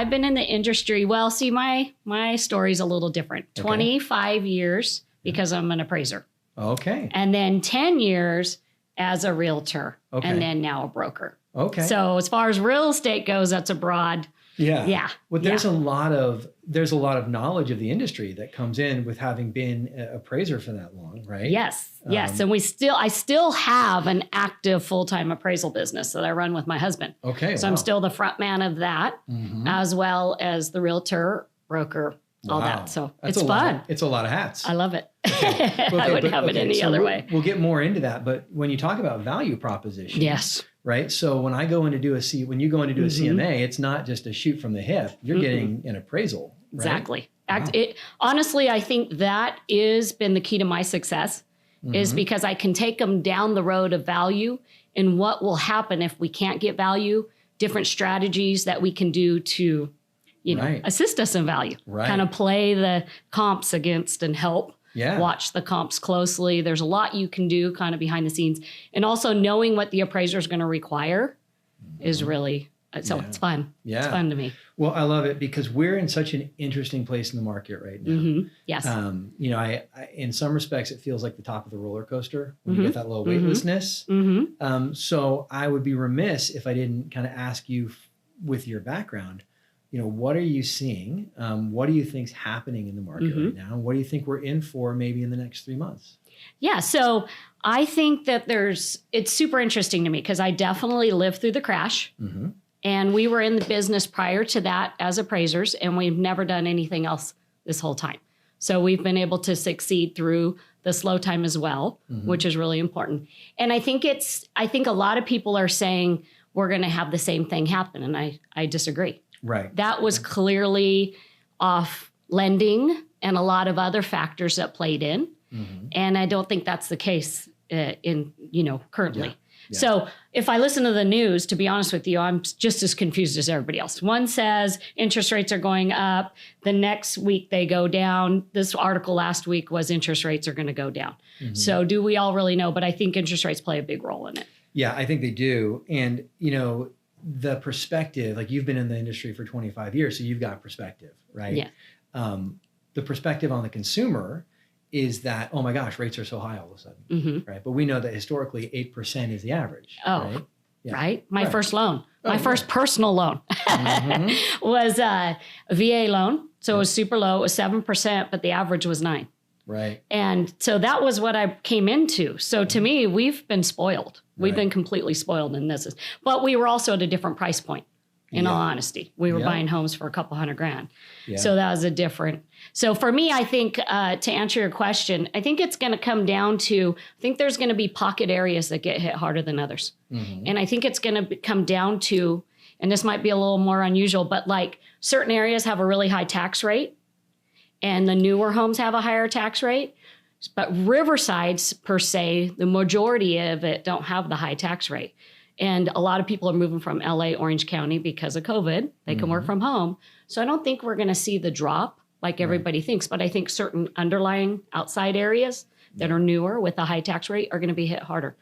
I've been in the industry. Well, see, my story's a little different. Okay. 25 years because I'm an appraiser. Okay. And then 10 years as a realtor. Okay. And then now a broker. Okay. So as far as real estate goes, that's a broad. Yeah. Yeah. Well, there's a lot of knowledge of the industry that comes in with having been an appraiser for that long, right? Yes. Yes. And I still have an active full-time appraisal business that I run with my husband. Okay. So I'm still the front man of that, as well as the realtor, broker, all that. So it's fun. It's a lot of hats. I love it. Okay, I wouldn't have it any other way. We'll get more into that. But when you talk about value proposition, Yes. right? So when I go in to do when you go in to do a CMA, it's not just a shoot from the hip. You're getting an appraisal. Right? Exactly. Honestly, I think that has been the key to my success is because I can take them down the road of value and what will happen if we can't get value, different strategies that we can do to, assist us in value, kind of play the comps against and help watch the comps closely. There's a lot you can do kind of behind the scenes. And also knowing what the appraiser is going to require is really, it's fun. Yeah. It's fun to me. Well, I love it because we're in such an interesting place in the market right now. Yes. I in some respects, it feels like the top of the roller coaster when you get that low weightlessness. So I would be remiss if I didn't kind of ask you with your background, what are you seeing? What do you think's happening in the market right now? What do you think we're in for maybe in the next 3 months? Yeah. So I think that it's super interesting to me because I definitely lived through the crash. And we were in the business prior to that as appraisers, and we've never done anything else this whole time. So we've been able to succeed through the slow time as well, which is really important. And I think a lot of people are saying we're going to have the same thing happen. And I disagree. Right. That was clearly off lending and a lot of other factors that played in. And I don't think that's the case currently. Yeah. So if I listen to the news, to be honest with you, I'm just as confused as everybody else. One says interest rates are going up. The next week they go down. This article last week was interest rates are going to go down. So do we all really know? But I think interest rates play a big role in it. Yeah, I think they do. And, the perspective, like you've been in the industry for 25 years, so you've got perspective, right? Yeah. The perspective on the consumer is that, oh my gosh, rates are so high all of a sudden, right? But we know that historically 8% is the average. Oh, right? Yeah. Right? My first loan, my first personal loan was a VA loan. So it was super low. It was 7%, but the average was 9%. Right. And so that was what I came into. So to me, we've been spoiled. We've been completely spoiled in this. But we were also at a different price point. In all honesty, we were buying homes for a couple $100,000. Yeah. So that was so for me, I think to answer your question, I think it's going to come down to, I think there's going to be pocket areas that get hit harder than others. And I think it's going to come down to, and this might be a little more unusual, but like certain areas have a really high tax rate and the newer homes have a higher tax rate. But Riverside's per se, the majority of it don't have the high tax rate. And a lot of people are moving from LA, Orange County because of COVID. They can work from home. So I don't think we're going to see the drop like everybody thinks. But I think certain underlying outside areas that are newer with a high tax rate are going to be hit harder.